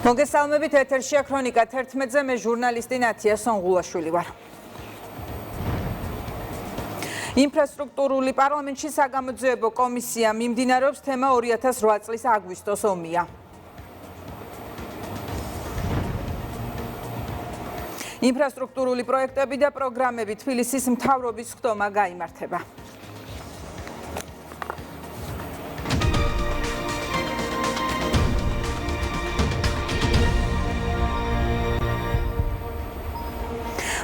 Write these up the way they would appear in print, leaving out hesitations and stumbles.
მოგესალმებით, ეთერშია ქრონიკა 11-ზე, მე ჟურნალისტი ნათია სონღულაშვილი ვარ. ინფრასტრუქტურული პარლამენტში საგამოძიებო კომისია მიმდინარეობს, თემა 2008 წლის აგვისტოს ომია. ინფრასტრუქტურული პროექტები და პროგრამები თბილისის მთავრობის ხდომა გაიმართება.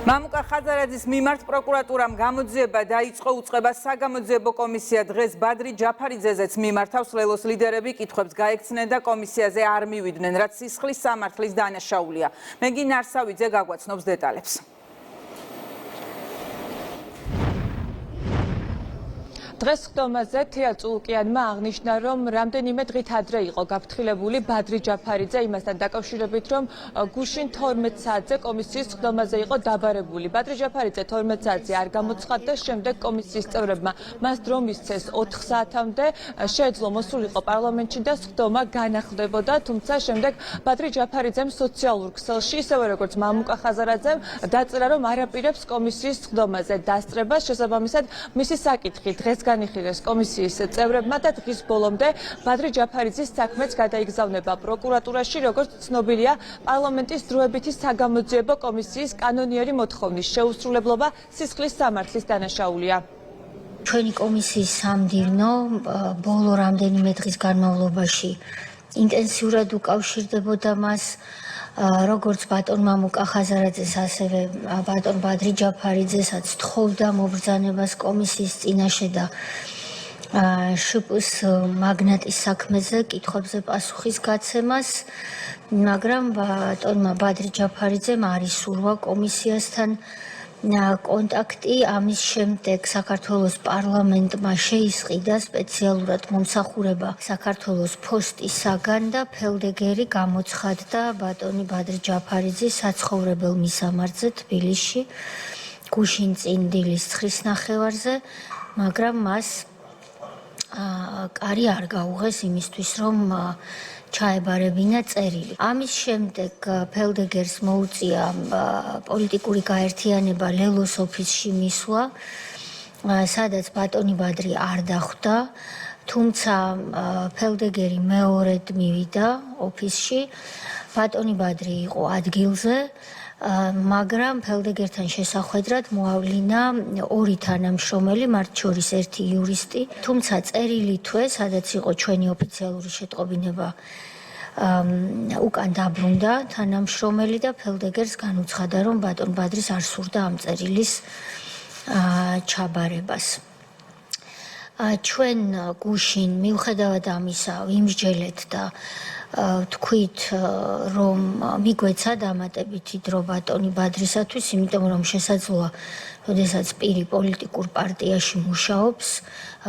მამუკა ხაზარაძის მიმართ პროკურატურამ გამოძიება დაიწყო, უწყება საგამოძიებო კომისია დღეს ბადრი ჯაფარიძეზეც მიმართავს, ლელოს ლიდერები კითხვებს გაექცნენ და კომისიაზე არ მივიდნენ, რაც სისხლის სამართლის დანაშაულია. მეგი ნარსავიძე გაგვაცნობს დეტალებს. დღეს ხდომაზე თია წულკიანმა აღნიშნა, რომ რამდენიმე დღით ადრე იყო გაფრთხილებული ბადრი ჯაფარიძე იმასთან დაკავშირებით, რომ გუშინ 12 საათზე კომისიის ხდომაზე იყო დაბარებული. ბადრი ჯაფარიძე 12 საათზე არ გამოცხადდა, შემდეგ კომისიის წევრებმა მას დრო მისცეს 4 საათამდე, შეეძლო მოსულიყო პარლამენტში და ხდომა განახლდებოდა, თუმცა შემდეგ ბადრი ჯაფარიძემ სოციალურ ქსელში, ისევე როგორც მამუკა ხაზარაძემ, დაწერა, რომ არაპირებს კომისიის ხდომაზე დასწრებას, შესაბამისად მისი საკითხი დღეს განიხილეს კომისიის წევრებმა და დღის ბოლომდე ბადრი ჯაფარიძის საქმეც გადაიგზავნება პროკურატურაში, როგორც ცნობილია, პარლამენტის დროებითი საგამოძიებო კომისიის კანონიერი მოთხოვნის შეუსრულებლობა სისხლის სამართლის დანაშაულია. ჩვენი კომისიის სამდივნო ბოლო რამდენიმე დღის განმავლობაში ინტენსიურად უკავშირდებოდა მას, როგორც ბატონ მამუკა ხაზარაძეს, ასევე ბატონ ბადრი ჯაფარიძესაც თხოვდა მობრძანებას კომისიის წინაშე და შპს მაგნატის საქმეზე კითხვებზე პასუხის გაცემას, მაგრამ ბატონმა ბადრი ჯაფარიძემ არ ისურვა კომისიასთან კონტაქტი. ამის შემდეგ საქართველოს პარლამენტმა შეისყიდა სპეციალურად მომსახურება საქართველოს ფოსტისაგან და ფელდეგერი გამოცხადდა ბატონი ბადრი ჯაფარიძის საცხოვრებელ მისამართზე თბილისში, გუშინ წინ დილის 9 ნახევარზე, მაგრამ მას კარი არ გაუღეს იმისთვის, რომ ჩაებარებინა წერილი. ამის შემდეგ ფელდეგერს მოუწია პოლიტიკური გაერთიანება ლელოს ოფისში მისვლა, სადაც ბატონი ბადრი არ დახვდა, თუმცა ფელდეგერი მეორედ მივიდა ოფისში, ბატონი ბადრი იყო ადგილზე, მაგრამ ფელდეგერთან შესახვედრად მოავლინა 2 თანამშრომელი, მათ შორის 1 იურისტი, თუმცა წერილი თვე, სადაც იყო ჩვენი ოფიციალური შეტყობინება, უკან დაბრუნდა თანამშრომელი და ფელდეგერს განუცხადა, რომ ბატონ ბადრის არ სურდა ამ წერილის ჩაბარებას. ჩვენ გუშინ მიუხედავად ამისა ვიმსჯელეთ და თქვით, რომ მიგვეცა დამატებითი დრო ბატონი ბადრისათვის, იმიტომ რომ შესაძლოა, როდესაც პირი პოლიტიკურ პარტიაში მუშაობს,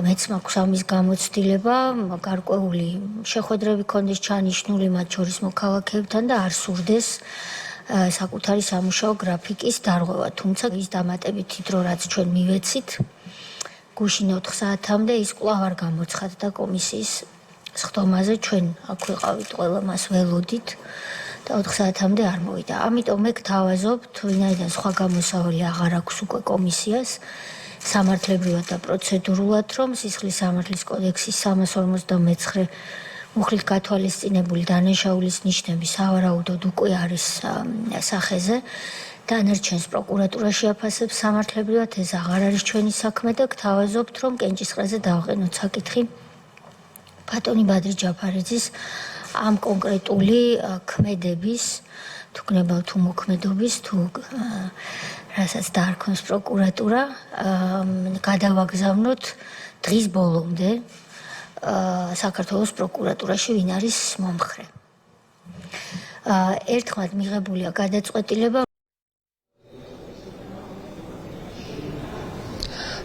მეც მაქვს ამის გამოცდილება, გარკვეული შეხვედრები ქონდეს ჩანიშნული მათ შორის მოქალაქეებთან და არ სურდეს საკუთარი სამუშაო გრაფიკის დარღვევა, თუმცა ის დამატებითი დრო, რაც ჩვენ მივეცით, გუშინ 4 საათამდე ის კვლავ არ გამოცხადდა კომისიის ხდომაზე, ჩვენ აქ ვიყავით, ყველა მას ველოდით და 4 საათამდე არ მოვიდა. ამიტომ მე გთავაზობ, ვინაიდან სხვა გამოსავალი აღარ აქვს უკვე კომისიას, სამართლებრივად და პროცედურულად, რომ სისხლის სამართლის კოდექსის 359 მუხლით გათვალისწინებული დანაშაულის ნიშნები სავარაუდოდ უკვე არის სახეზე. დანარჩენს პროკურატურაში აფასებს სამართლებრივად, ეს აღარ არის ჩვენი საქმე და გთავაზობთ, რომ კენჭისყრაზე დავყენოთ საკითხი ბატონი ბადრი ჯაფარიძის ამ კონკრეტული ქმედების, თუ გნებავ თუ მოქმედობის, თუ რასაც დაარქვეს პროკურატურა, გადავაგზავნოთ დღის ბოლომდე საქართველოს პროკურატურაში, ვინ არის მომხრე. ერთხმად მიღებულია გადაწყვეტილება.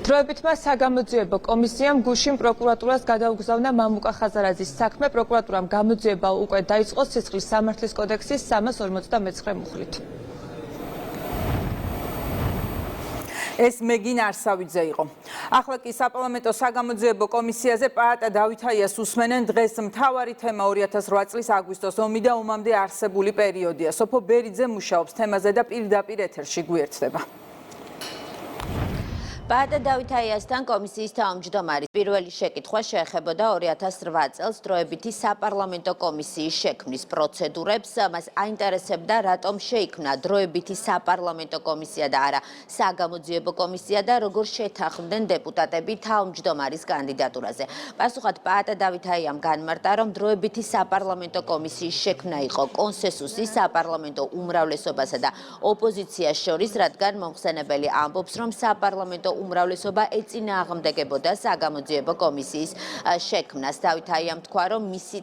დროებითმა საგამოძიებო კომისიამ გუშინ პროკურატურას გადაუგზავნა მამუკა ხაზარაძის საქმე. პროკურატურამ გამოძიება უკვე დაიწყო სისხლის სამართლის კოდექსის 359 მუხლით. ეს მეგინ არსავიძე იყო. ახლა კი საპარლამენტო საგამოძიებო კომისიაზე პაატა დავითაიას უსმენენ. დღეს მთავარი თემა 2008 წლის აგვისტოს ომი და ომამდე არსებული პერიოდია. სოფო ბერიძე მუშაობს თემაზე და პირდაპირ ეთერში გვერდება. პაატა დავითაიასთან კომისიის თავმჯდომარის პირველი შეკითხვა შეეხებოდა 2008 წელს დროებითი საპარლამენტო კომისიის შექმნის პროცედურებს. მას აინტერესებდა, რატომ შეიქმნა დროებითი საპარლამენტო კომისია და არა საგამოძიებო კომისია და როგორ შეთანხმდნენ დეპუტატები თავმჯდომარის კანდიდატურაზე. პასუხად პაატა დავითაიამ განმარტა, რომ დროებითი საპარლამენტო კომისიის შექმნა იყო კონსენსუსი საპარლამენტო უმრავლესობასა და ოპოზიციას შორის, რადგან მომხსენებელი ამბობს, რომ საპარლამენტო უმრავლესობა ეწინააღმდეგებოდა საგამოძიებო კომისიის შექმნას. დავითაიამ თქვა, რომ მისი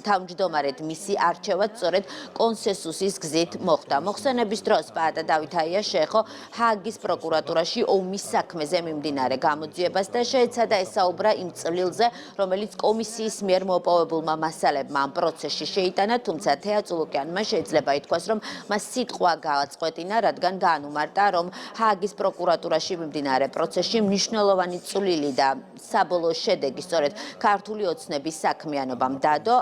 თავმჯდომარედ მისი არჩევა სწორედ კონსენსუსის გზით მოხდა. მოხსენების დროს პაატა დავითაია შეეხო ჰააგის პროკურატურაში ომის საქმეზე მიმდინარე გამოძიებას და შეეცადა ესაუბრა იმ წვლილზე, რომელიც კომისიის მიერ მოპოვებულმა მასალებმა ამ პროცესში შეიტანა, თუმცა თეა წულუკიანმა შეიძლება ითქვას, რომ მას სიტყვა გააწყვეტინა, რადგან გაანუმარტა, რომ ჰააგის პროკურატურაში მიმდინარე პროცესში მნიშვნელოვანი წვლილი და საბოლოო შედეგი სწორედ ქართული ოცნების საქმიანობამ დადო.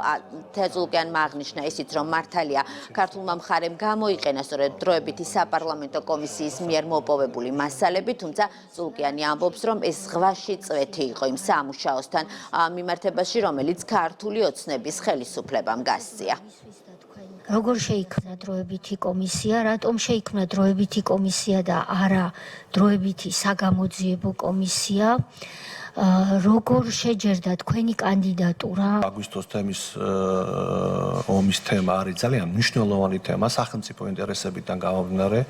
თეა წულუკიანმა აღნიშნა ისიც, რომ მართალია ქართულმა მხარემ გამოიყენა სწორედ დროებითი საპარლამენტო კომისიის მიერ მოპოვებული მასალები, თუმცა წულუკიანი ამბობს, რომ ეს ზღვაში წვეთი იყო იმ სამუშაოსთან მიმართებაში, რომელიც ქართული ოცნების ხელისუფლებამ გასწია. როგორ შეიქმნა დროებითი კომისია, რატომ შეიქმნა დროებითი კომისია და არა დროებითი საგამოძიებო კომისია, როგორ შეჯერდა თქვენი კანდიდატურა? აგვისტოს თემის ომის თემა არის ძალიან მნიშვნელოვანი თემა სახელმწიფო ინტერესებიდან გამომდინარე.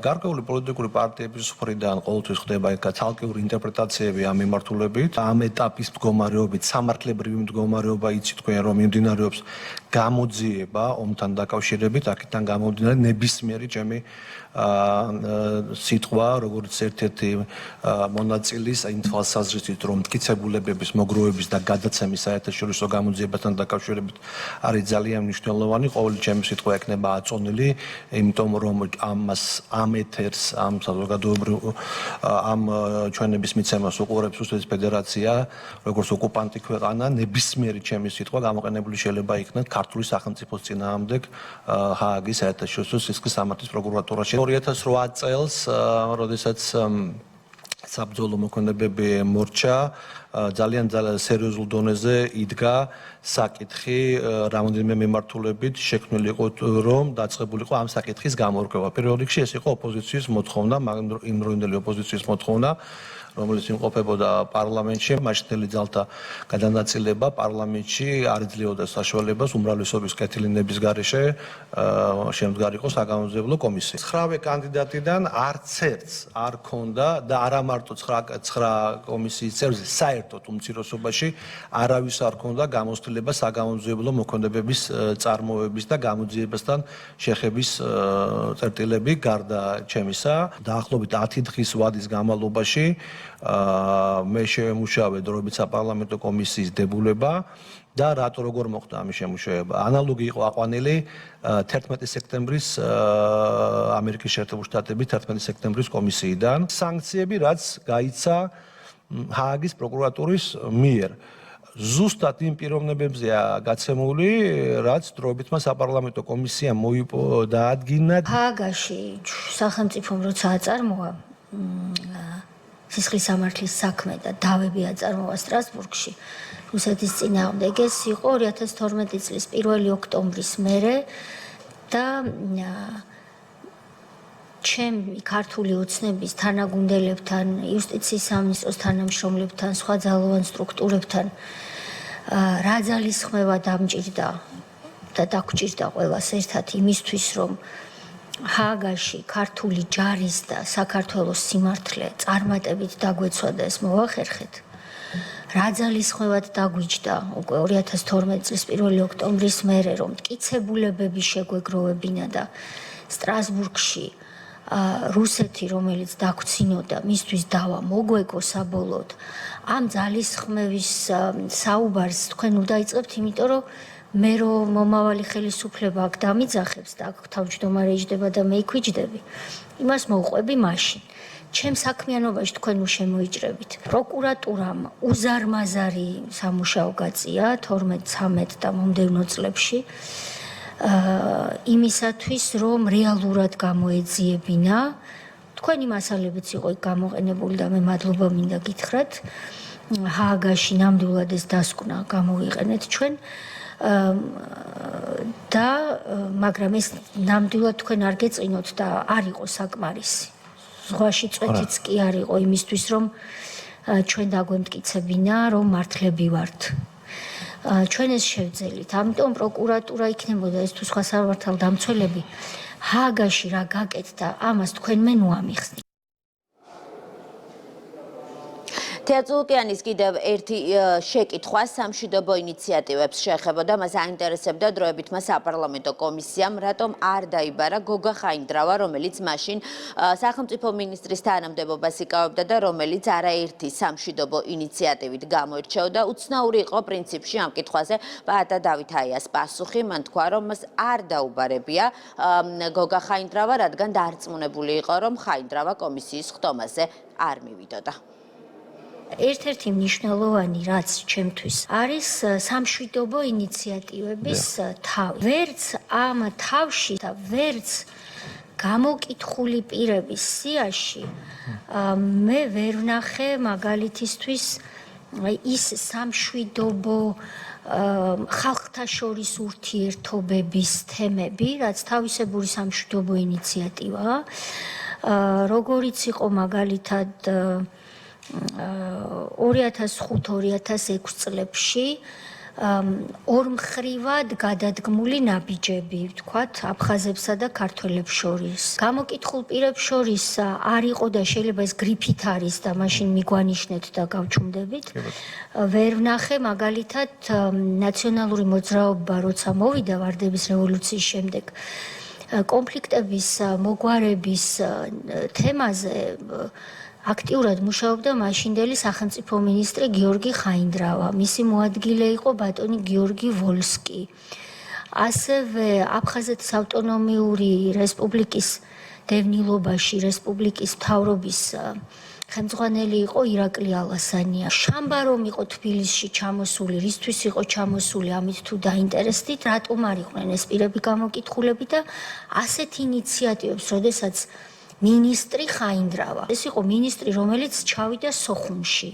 გარკვეული პოლიტიკური პარტიების მხრიდან ყოველთვის ხდება ცალკეული ინტერპრეტაციები ამ მიმართულებით. ამ ეტაპის მდგომარეობით, სამართლებრივი მდგომარეობა იცით თქვენ, რომ მიმდინარეობს გამოძიება ომთან დაკავშირებით, აქედან გამომდინარე ნებისმიერი ჩემი სიტყვა, როგორც ერთ-ერთი მონაწილის იმ თვალსაზრისით, რომ მტკიცებულებების მოგროვების და გადაცემის საერთაშორისო გამოძიებასთან დაკავშირებით არის ძალიან მნიშვნელოვანი. ყოველი ჩემი სიტყვა ექნება აწონილი, იმიტომ რომ ამ ეთერს, ამ საზოგადოებრივ ამ ჩვენების მიცემას უყურებს რუსეთის ფედერაცია, როგორც ოკუპანტი ქვეყანა, ნებისმიერი ჩემი სიტყვა გამოყენებული შეიძლება იქნას ქართული სახელმწიფოს წინააღმდეგ ჰააგის საერთაშორისო სისხლის სამართლის პროკურატურაში. 2008 წელს, როდესაც საბრძოლო მოქმედებები მორჩა, ძალიან სერიოზულ დონეზე იდგა საკითხი რამდენიმე მიმართულებით შექმნილი იყო, რომ დაწყებულიყო ამ საკითხის გამორკვევა. პირველ რიგში ეს იყო ოპოზიციის მოთხოვნა, იმდროინდელი ოპოზიციის მოთხოვნა, რომელიც იმყოფებოდა პარლამენტში, მაშინდელი ძალთა გადანაწილება პარლამენტში არ იძლეოდა საშუალებას უმრავლესობის კეთილინების გარეშე შემდგარიყო საგამოძიებო კომისია. 9 კანდიდატიდან არც ერთს არ ქონდა და არა მარტო 9 კომისიის წევრზე, საერთოდ უმცირესობაში არავის არ ქონდა გამოცდილება საგამოძიებო მოქმედებების წარმოების და გამოძიებასთან შეხების წერტილები გარდა ჩემისა. დაახლოებით 10 დღის ვადის განმავლობაში მე შევემუშავე დროებით საპარლამენტო კომისიის დებულება და რატო როგორ მოხდა ამის შემუშავება. ანალოგი იყო აყვანილი 11 სექტემბრის ამერიკის შეერთებული შტატების 11 სექტემბრის კომისიიდან. სანქციები, რაც გაიცა ჰააგის პროკურატურის მიერ. ზუსტად იმ პიროვნებებზეა გაცემული, რაც დროებითმა საპარლამენტო კომისიამ დაადგინა. ჰააგაში სახელმწიფომ როცა აწარმოა სისხლის სამართლის საქმე და დავები აწარმოა სტრასბურგში, რუსეთის წინააღმდეგ ეს იყო 2012 წლის 1 ოქტომბრის მერე და ჩემი ქართული ოცნების თანაგუნდელებთან, იუსტიციის სამინისტროს თანამშრომლებთან, სხვა ძალოვან სტრუქტურებთან რა ძალისხმევა დამჭირდა და დაგვჭირდა ყველას ერთად იმისთვის, რომ ჰააგაში ქართული ჯარის და საქართველოს სიმართლე წარმატებით დაგვეცვა და ეს მოვახერხეთ. რა ძალისხმევად დაგვიჯდა უკვე 2012 წლის 1 ოქტომბრის მერე, რომ მტკიცებულებები შეგვეგროვებინა და სტრასბურგში რუსეთი, რომელიც დაგვცინოდა, მისთვის დავა მოგვეკო საბოლოოდ. ამ ძალისხმევის საუბარს თქვენ უნდა იწყებთ, იმიტომ რომ მე რომ მომავალი ხელისუფლება აქ დამიძახებს და აქ თავმჯდომარე იჯდება და მე იქ ვიჯდები, იმას მოვყვები მაშინ. ჩემ საქმიანობაში თქვენ უშემოიჭრებით. პროკურატურამ უზარმაზარი სამუშაო გაწია 12-13 და მომდევნო წლებში. იმისათვის, რომ რეალურად გამოეძიებინა თქვენი მასალებიც იყო გამოყენებული და მე მადლობა მინდა გითხრათ. ჰააგაში ნამდვილად ეს დასკვნა გამოვიყენეთ ჩვენ და მაგრამ ეს ნამდვილად თქვენ არ გეწინოთ და არ იყო საკმარისი. ზღვაში წვეთიც კი არ იყო იმისთვის, რომ ჩვენ დაგვემტკიცებინა, რომ მართლები ვართ. ჩვენ ეს შევძელით. ამიტომ პროკურატურა იქნებოდა ეს თუ სხვა სამართალდამცველები ჰააგაში რა გაკეთდა, ამას თქვენ მე ნუ ამიხსნით. თეატრულკიანის კიდევ ერთი შეკითხვა სამშვიდობო ინიციატივებს შეეხებოდა, მას აინტერესებდა დროებით მას საპარლამენტო კომისიამ, რატომ არ დაიბარა გოგა ხაინდრავა, რომელიც მაშინ სახელმწიფო მინისტრის თანამდებობას იკავებდა და რომელიც არაერთი სამშვიდობო ინიციატივით გამოირჩეოდა. უცნაური იყო პრინციპში ამ კითხვაზე პაატა დავითაიას პასუხი, მან თქვა, რომ მას არ დაუბარებია გოგა ხაინდრავა, რადგან დარწმუნებული იყო, რომ ხაინდრავა კომისიის ხტომაზე არ მივიდოდა. ერთ-ერთი მნიშვნელოვანი რაც ჩემთვის არის სამშვიდობო ინიციატივების თავი. ვერც ამ თავში და ვერც გამოკითხული პირების სიაში მე ვერ ვნახე მაგალითისთვის ის სამშვიდობო ხალხთა შორის ურთიერთობების თემები, რაც თავისებური სამშვიდობო ინიციატივაა, როგორიც იყო მაგალითად 2005-2006 წლებში ორმხრივად გადადგმული ნაბიჯები, ვთქვათ, აფხაზებსა და ქართველებს შორის. გამოკითხულ პირებს შორის არ იყო და შეიძლება ეს გრიფით არის და მაშინ მიგვანიშნეთ და გავჩუმდებით. ვერ ვნახე მაგალითად ნაციონალური მოძრაობა, როცა მოვიდა ვარდების რევოლუციის შემდეგ, კონფლიქტების მოგვარების თემაზე აქტიურად მუშაობდა მაშინდელი სახელმწიფო მინისტრი გიორგი ხაინდრავა. მისი მოადგილე იყო ბატონი გიორგი ვოლსკი. ასევე აფხაზეთის ავტონომიური რესპუბლიკის დევნილობაში რესპუბლიკის მთავრობის ხელმძღვანელი იყო ირაკლი ალასანია. შამბარომ იყო თბილისში ჩამოსული, რისთვის იყო ჩამოსული, ამით თუ დაინტერესდით, რატომ არ იყვნენ ეს პირები გამოკითხულები და ასეთ ინიციატივებს, როდესაც მინისტრი ხაინდრავა. ეს იყო მინისტრი, რომელიც ჩავიდა სოხუმში.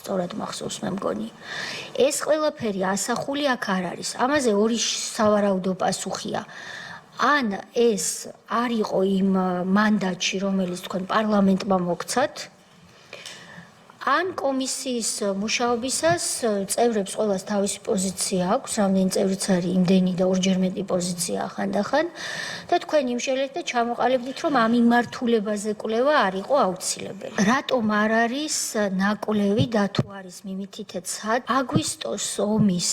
სწორად მახსოვს მე მგონი. ეს ყველაფერი ასახული აქ არ არის. ამაზე ორი სავარაუდო პასუხია. ან ეს არ იყო იმ მანდატში, რომელიც თქვენ პარლამენტმა მოგცათ, ან კომისიის მუშაობისას წევრებს ყველას თავისი პოზიცია აქვს, რამდენი წევრიც არის იმდენი და ორჯერ მეტი პოზიცია ხანდახან და თქვენ იმშელეთ და ჩამოყალიბდით, რომ ამ იმართულებაზე კვლევა არ იყო აუცილებელი. რატომ არ არის ნაკვლევი და თუ არის მიმითითეთ სად აგვისტოს ომის,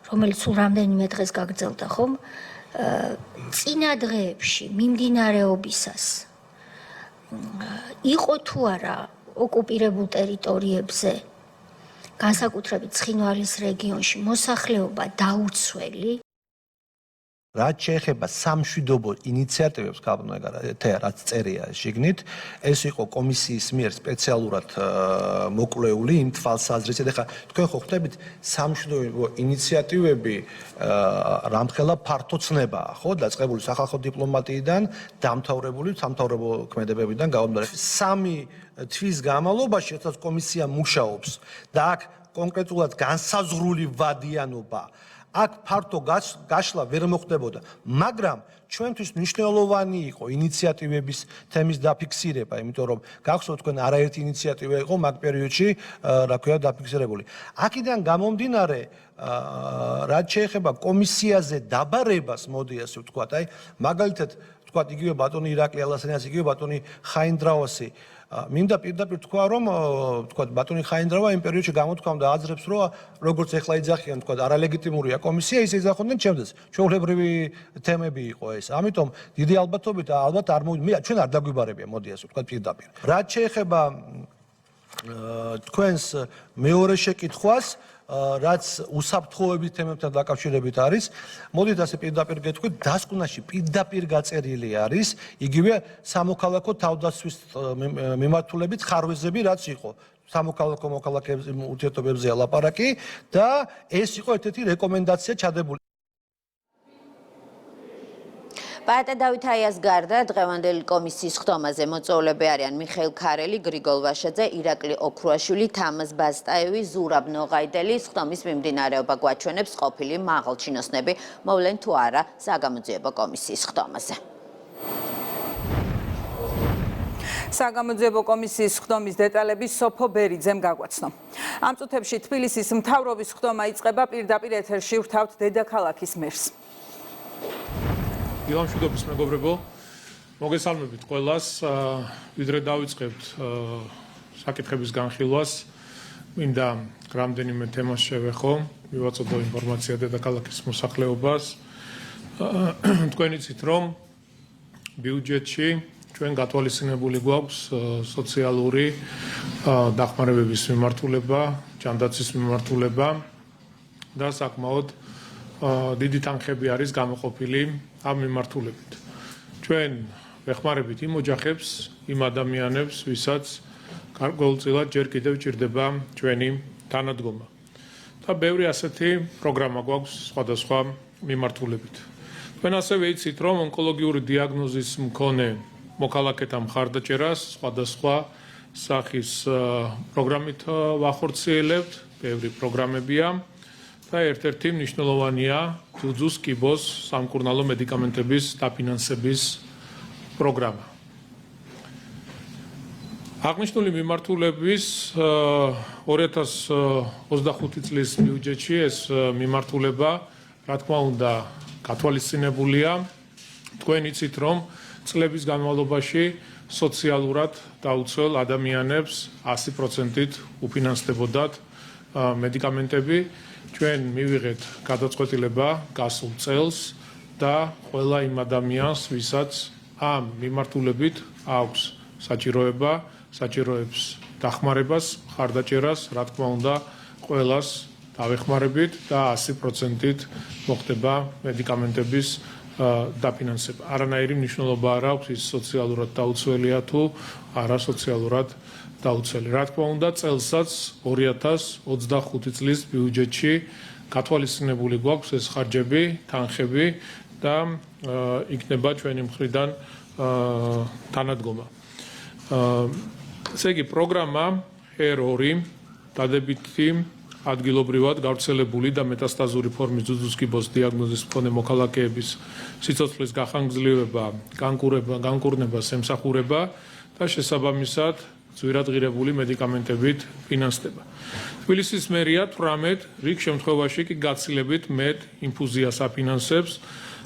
რომელიც სულ რამდენიმე დღეს გაგრძელდა, ხომ? წინა დღეებში მიმდინარეობისას იყო თუ არა ოკუპირებულ ტერიტორიებზე, განსაკუთრებით ცხინვალის რეგიონში მოსახლეობა დაუცველი. რაც შეეხება სამშვიდობო ინიციატივებს, რაც წერია შიგნით, ეს იყო კომისიის მიერ სპეციალურად მოკვლეული იმ თვალსაზრისით. ეხლა თქვენ ხო ხვდებით, სამშვიდობო ინიციატივები რამხელა ფართო ცნებაა, ხო, დაწყებული სახალხო დიპლომატიიდან, დამთავრებული სამთავრობო ქმედებებიდან გამომდინარე. 3 თვის განმავლობაში, როდესაც კომისია მუშაობს და აქ კონკრეტულად განსაზღვრული ვადიანობა აქ ფართო გაშლა ვერ მოხდებოდა, მაგრამ ჩვენთვის მნიშვნელოვანი იყო ინიციატივების თემის დაფიქსირება, იმიტომ რომ გახსოვთ თქვენ არაერთი ინიციატივა იყო მაგ პერიოდში, რა ქვია, დაფიქსირებული. აქედან გამომდინარე, რაც შეეხება კომისიაზე დაბარებას, მოდი ასე ვთქვათ, აი, მაგალითად, ვთქვათ, იგივე ბატონი ირაკლი ალასანიას, იგივე ბატონი ხაინდრავასი მინდა პირდაპირ თქვა, რომ თქვათ ბატონი ხაინდრავა იმ პერიოდში გამოთქვამდა აზრებს, რომ როგორც ეხლა იძახიან, თქვათ, არალეგიტიმურია კომისია, ისე იძახოდნენ ჩემთვის. ჩვეულებრივი თემები იყო ეს. ამიტომ დიდი ალბათობით ალბათ არ ჩვენ არ დაგვიბარებია, მოდი ასე ვთქვათ პირდაპირ. რაც შეეხება თქვენს მეორე შეკითხვას, რაც უსაფრთხოების თემებთან დაკავშირებით არის, მოდით ასე პირდაპირ გეტყვით, დასკვნაში პირდაპირ გაწერილი არის იგივე სამოქალაქო თავდაცვის მიმართულებით ხარვეზები, რაც იყო სამოქალაქო მოქალაქეების ურთიერთობებზე ლაპარაკი და ეს იყო ერთ-ერთი რეკომენდაცია ჩადებული. პაატა დავით აიას გარდა დღევანდელი კომისიის ხდომაზე მოწვეულები არიან მიხეილ ქარელი, გრიგოლ ვაშაძე, ირაკლი ოქრუაშვილი, თამაზ ბასტაევი, ზურაბ ნოღაიდელი. ხდომის მიმდინარეობა გვაჩვენებს ყოფილი მაღალ ჩინოსნები მოვლენ თუ არა საგამოძიებო კომისიის ხდომაზე. საგამოძიებო კომისიის ხდომის დეტალები სოფო ბერიძემ გაგვაცნო. ამ წუთებში თბილისის მთავრობის ხდომა იწყება, პირდაპირ ეთერში ვრთავთ დედაქალაქის მერს. დილამშვიდობის მეგობრებო, მოგესალმებით ყველას. ვიდრე დავიწყებთ საკითხების განხილვას, მინდა რამდენიმე თემას შევეხო, მივაწოდო ინფორმაცია დედაქალაქის მოსახლეობას. თქვენ იცით, რომ ბიუჯეტში ჩვენ გათვალისწინებული გვაქვს სოციალური დახმარებების მიმართულება, ჯანდაცვის მიმართულება და საკმაოდ დიდი თანხები არის გამოყოფილი ამ მიმართულებით. ჩვენ ვეხმარებით იმ ოჯახებს, იმ ადამიანებს, ვისაც გარკვეულწილად ჯერ კიდევ ჭირდება ჩვენი თანადგომა. და ბევრი ასეთი პროგრამა გვაქვს სხვადასხვა მიმართულებით. თქვენ ასევე იცით, რომ ონკოლოგიური დიაგნოზის მქონე მოქალაქეთა მხარდაჭერას სხვადასხვა სახის პროგრამით ვახორციელებთ, ბევრი პროგრამებია. და ერთ-ერთი მნიშვნელოვანია ძუძუს კიბოს სამკურნალო მედიკამენტების დაფინანსების პროგრამა. აღნიშნული მიმართულების 2025 წლის ბიუჯეტში ეს მიმართულება, რა თქმა უნდა, გათვალისწინებულია. თქვენ იცით, რომ წლების განმავლობაში სოციალურად დაუცველ ადამიანებს 100%-ით უფინანსდებოდათ მედიკამენტები. ჩვენ მივიღეთ გადაწყვეტილება გასულ წელს და ყველა იმ ადამიანს, ვისაც ამ მიმართულებით აქვს საჭიროება, საჭიროებს დახმარებას, მხარდაჭერას, რა თქმა უნდა, ყველას დავეხმარებით და 100%-ით მოხდება მედიკამენტების დაფინანსება. არანაირი მნიშვნელობა არ აქვს ის სოციალურად დაუცველია თუ არა სოციალურად დაუცველი. რა თქმა უნდა, წელსაც 2025 წლის ბიუჯეტში გათვალისწინებული გვაქვს ეს ხარჯები, თანხები და იქნება ჩვენი მხრიდან თანადგომა. ესე იგი, პროგრამა HER2 დადებითი ადგილობრივად გავრცელებული და მეტასტაზური ფორმის ძუძუს კიბოს დიაგნოზის მქონე მოქალაქეების სიცოცხლის გახანგრძლივება, განკურნებას ემსახურება და შესაბამისად ძვირადღირებული მედიკამენტებით ფინანსდება. თბილისის მერია 18 რიგ შემთხვევაში კი გაცილებით მეტ ინფუზიას აფინანსებს.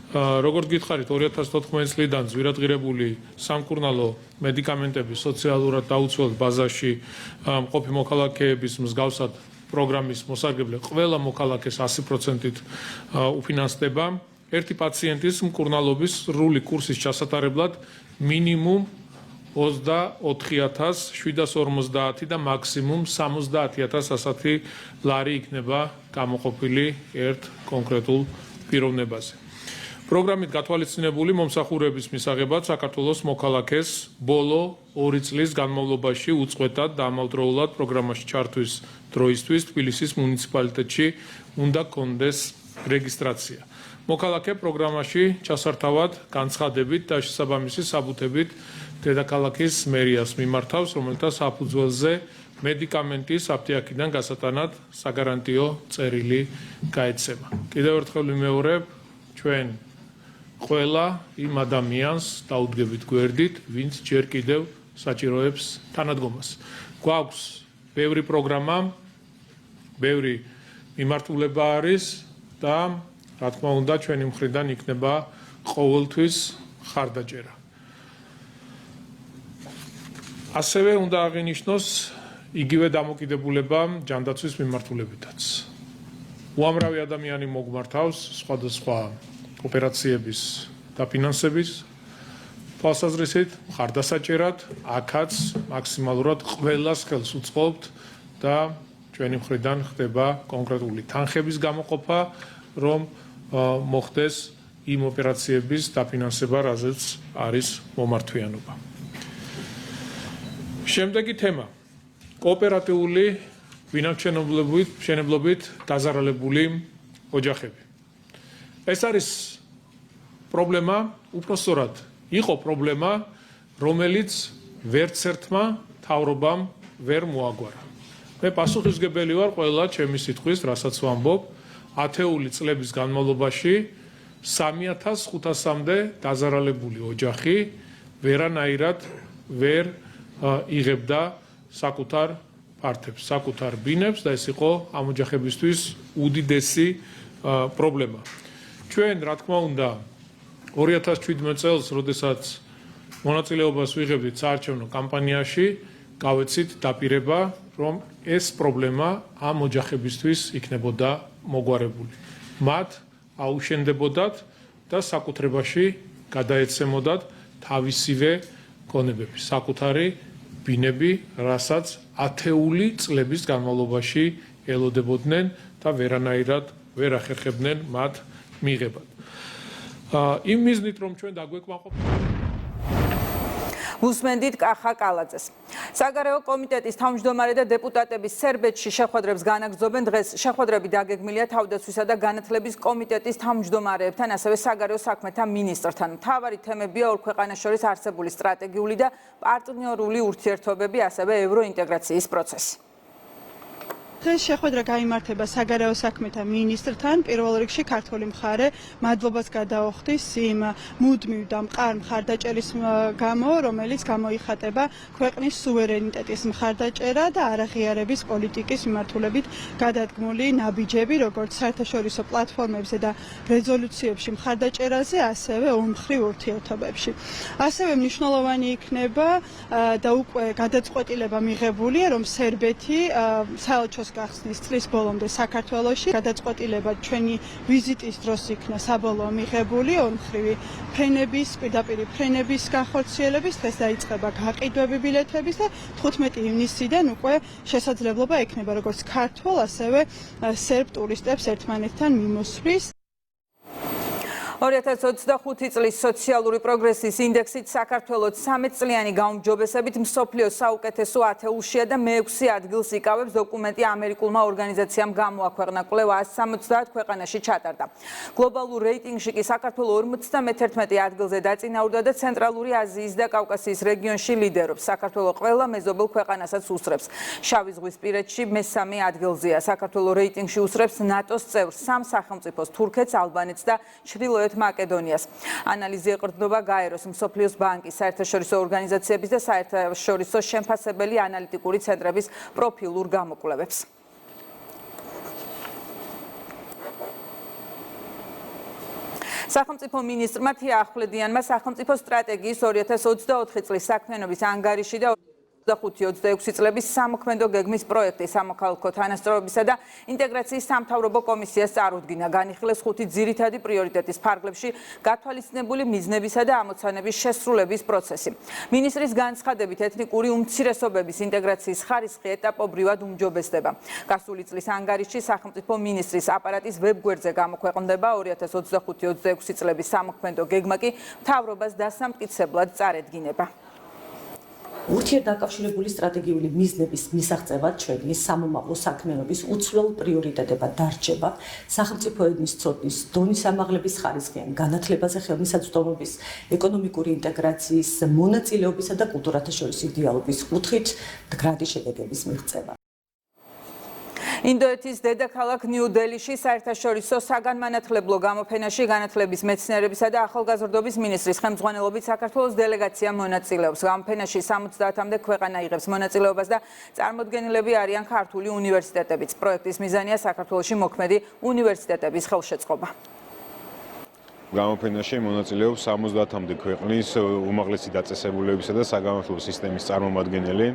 როგორც გითხარით, 2014 წლიდან ძვირადღირებული სამკურნალო მედიკამენტების სოციალურად დაუცველ ბაზაში მყოფი მოქალაქეების მსგავსად პროგრამის მოსარგებლე ყველა მოქალაქეს 100%-ით უფინანსდება. ერთი პაციენტის მკურნალობის სრული კურსის ჩასატარებლად მინიმუმ 24,750 და მაქსიმუმ 70,000 ასეთი ლარი იქნება გამოყოფილი ერთ კონკრეტულ პიროვნებაზე. პროგრამით გათვალისწინებული მომსახურების მისაღებად საქართველოს მოქალაქეს ბოლო 2 წლის განმავლობაში უწყვეტად და ამავდროულად პროგრამაში ჩართვის დროისთვის თბილისის მუნიციპალიტეტში უნდა კონდეს რეგისტრაცია. მოქალაქე პროგრამაში ჩასართავად განცხადებით და შესაბამისი საბუთებით დედაქალაქის მერიას მიმართავს, რომელთა საფუძველზე მედიკამენტის აფთიაქიდან გასატანად საგარანტიო წერილი გაეცემა. კიდევ ერთხელ ვიმეორებ, ჩვენ ყველა იმ ადამიანს დაუდგებით გვერდით, ვინც ჯერ კიდევ საჭიროებს თანადგომას. გვაქვს ბევრი პროგრამა, ბევრი მიმართულება არის და რა თქმა უნდა, ჩვენი მხრიდან იქნება ყოველთვის ხარდაჭერა. ასევე უნდა აღინიშნოს იგივე დამოკიდებულება ჯანდაცვის მიმართულებითაც. უამრავი ადამიანი მოგმართავს სხვადასხვა ოპერაციების დაფინანსების თვალსაზრისით, მხარდასაჭერად, აქაც მაქსიმალურად ყველას ხელს უწყობთ და ჩვენი მხრიდან ხდება კონკრეტული თანხების გამოყოფა, რომ მოხდეს იმ ოპერაციების დაფინანსება, რაზეც არის მომართვიანობა. შემდეგი თემა: კოოპერატიული ვინამშენებლობით დაზარალებული ოჯახები. ეს არის პრობლემა, უпростоრად იყო პრობლემა, რომელიც ვერც ერთმა თავრობამ ვერ მოაგვარა. მე პასუხისმგებელი ვარ ყველა ჩემი სიტყვის, რასაც ვამბობ, ათეული წლების განმავლობაში 3500-მდე დაზარალებული ოჯახი ვერანაირად ვერ იღებდა საკუთარ ფართებს, საკუთარ ბინებს და ეს იყო ამ ოჯახებისთვის უდიდესი პრობლემა. ჩვენ, რა თქმა უნდა, 2017 წელს, როდესაც მონაწილეობას ვიღებდით საარჩევნო კამპანიაში, გავეცით დაპირება, რომ ეს პრობლემა ამ ოჯახებისთვის იქნებოდა მოგვარებული. მათ აუშენდებოდათ და საკუთრებაში გადაეცემოდათ თავისივე გონებები, საკუთარი ბინები, რასაც ათეული წლების განმავლობაში ელოდებოდნენ და ვერანაირად ვერ ახერხებდნენ მათ მიღებად. იმ მიზნით, რომ ჩვენ დაგვეკმაყოფილოთ უსმენდით კახა კალაძეს. საგარეო კომიტეტის თავმჯდომარე და დეპუტატების სერბეთში შეხვედრებს განაგრძობენ. დღეს შეხვედრები დაგეგმილია თავდაცვისა და განათლების კომიტეტის თავმჯდომარეებთან, ასევე საგარეო საქმეთა მინისტრთან. მთავარი თემებია ორ ქვეყანას შორის არსებული სტრატეგიული და პარტნიორული ურთიერთობები, ასევე ევროინტეგრაციის პროცესი. დღეს შეხვედრა გაიმართება საგარეო საქმეთა მინისტრთან. პირველ რიგში ქართული მხარე მადლობას გადაუხდის იმ მუდმივ და მყარ მხარდაჭერის გამო, რომელიც გამოიხატება ქვეყნის სუვერენიტეტის მხარდაჭერა და არაღიარების პოლიტიკის მიმართულებით გადადგმული ნაბიჯები, როგორც საერთაშორისო პლატფორმებზე და რეზოლუციებში მხარდაჭერაზე, ასევე ორმხრივ ურთიერთობებში. ასევე მნიშვნელოვანი იქნება და უკვე გადაწყვეტილება მიღებულია, რომ სერბეთი საელჩოს გახსნის წლის ბოლომდე საქართველოში. გადაწყვეტილება ჩვენი ვიზიტის დროს იქნა საბოლოო მიღებული ორმხრივი ფრენების, პირდაპირ ფრენების განხორციელების. დღეს დაიწყება გაყიდვები ბილეთების და 15 ივნისიდან უკვე შესაძლებლობა ექნება როგორც ქართულ, ასევე სერბ ტურისტებს ერთმანეთთან მიმოსვლის. 2025 წლის სოციალური პროგრესის ინდექსით საქართველოს 13 წლიანი გაუმჯობესებით მსოფლიოს საუკეთესო 10-ულშია და მე-6 ადგილს იკავებს. დოკუმენტი ამერიკულმა ორგანიზაციამ გამოაქვეყნა. კვლევა 170 ქვეყანაში ჩატარდა. გლობალურ რეიტინგში კი საქართველო 51 ადგილზე დაწინაურდა და ცენტრალური აზიის და კავკასიის რეგიონში ლიდერობს. საქართველო ყველა მეზობელ ქვეყანასაც უსწრებს. შავი ზღვის პირეთში მესამე ადგილზეა. საქართველო რეიტინგში უსწრებს ნატოს წევრ სამ სახელმწიფოს, თურქეთს, ალბანეთს და ჩრდილოეთ მაკედონიას. ანალიზი ეყრდნობა გაეროს, მსოფლიოს ბანკის, საერთაშორისო ორგანიზაციების და საერთაშორისო შემფასებელი ანალიტიკური ცენტრების პროფილურ გამოკვლევებს. სახელმწიფო მინისტრმა თია ახვლედიანმა სახელმწიფო სტრატეგიის 2024 წლის საქმიანობის ანგარიში და 25-26 წლების სამოქმედო გეგმის პროექტი სამოქალაქო თანასწორობისა და ინტეგრაციის სამთავრობო კომისიას წარუდგინა. განიხილეს 5 ძირითადი პრიორიტეტის ფარგლებში გათვალისწინებული მიზნებისა და ამოცანების შესრულების პროცესი. მინისტრის განცხადებით, ეთნიკური უმცირესობების ინტეგრაციის ხარისხი ეტაპობრივად უმჯობესდება. გასული წლის ანგარიში სახელმწიფო მინისტრის აპარატის ვებგვერდზე გამოქვეყნდება. 2025-26 წლების სამოქმედო გეგმა კი მთავრობას დასამტკიცებლად წარედგინება. ურთიერთდაკავშირებული სტრატეგიული მიზნების მისაღწევად ჩვენი სამომავლო საქმიანობის უცვლელ პრიორიტეტებად დარჩება სახელმწიფო ენის ცოდნის დონის ამაღლების ხარისხიან განათლებაზე, ხელმისაწვდომობის, ეკონომიკური ინტეგრაციის, მონაწილეობისა და კულტურათა შორისი დიალოგის კუთხით მდგრადი შედეგების მიღწევა. ინდოეთის დედაქალაქ ნიუ-დელიში საერთაშორისო საგანმანათლებლო გამოფენაში განათლების, მეცნიერებისა და ახალგაზრდობის მინისტრის ხელმძღვანელობით საქართველოს დელეგაცია მონაწილეობს. გამოფენაში 70-მდე ქვეყანა იღებს მონაწილეობას და წარმოდგენილები არიან ქართული უნივერსიტეტებიც. პროექტის მიზანია საქართველოში მოქმედი უნივერსიტეტების ხელშეწყობა. გამოფენაში მონაწილეობს 70-მდე ქვეყნის უმაღლესი დაწესებულებისა და საგამართლო სისტემის წარმომადგენელი.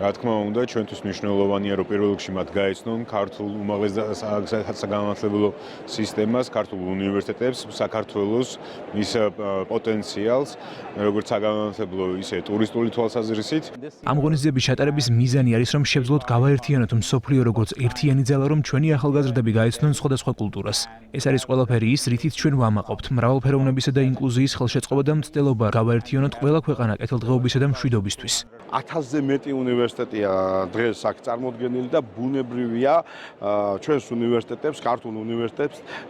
Რა თქმა უნდა, ჩვენთვის მნიშვნელოვანია, რომ პირველ რიგში მათ გაეცნონ ქართულ უმაღლეს საგამართლებლო სისტემას, ქართულ უნივერსიტეტებს, საქართველოს მის პოტენციალს, როგორც საგამართლებლო, ისე ტურისტული თვალსაზრისით. ამ ღონისძიების ჩატარების მიზანი არის, რომ შევძლოთ გავაერთიანოთ მსოფლიო როგორც ერთიანი ძალა, რომ ჩვენი ახალგაზრდები გაეცნონ სხვადასხვა კულტურას. ეს არის ყველაფერი ის, რითიც ჩვენ ვამაყობთ მრავალფეროვნებისა და ინკლუზიის ხელშეწყობა და მცდელობა გავაერთიანოთ ყველა ქვეყანა კეთილდღეობისა და მშვიდობისთვის. 1000-ზე მეტი უნივერსიტეტია დღეს აქ წარმოდგენილი და ბუნებრივია ჩვენს უნივერსიტეტებს, ქართულ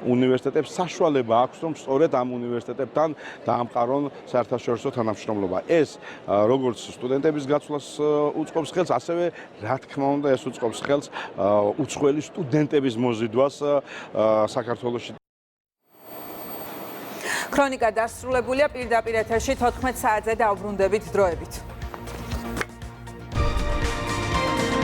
უნივერსიტეტებს საშუალება აქვს, რომ სწორედ ამ უნივერსიტეტებთან დაამყარონ საერთაშორისო თანამშრომლობა. ეს როგორც სტუდენტების გაცვლას უწყობს ხელს, ასევე რა თქმა უნდა ეს უწყობს ხელს უცხოელი სტუდენტების მოზიდვას საქართველოში. ქრონიკა დასრულებულია, პირდაპირ ეთერში 14 საათზე დაუბრუნდებით დროებით.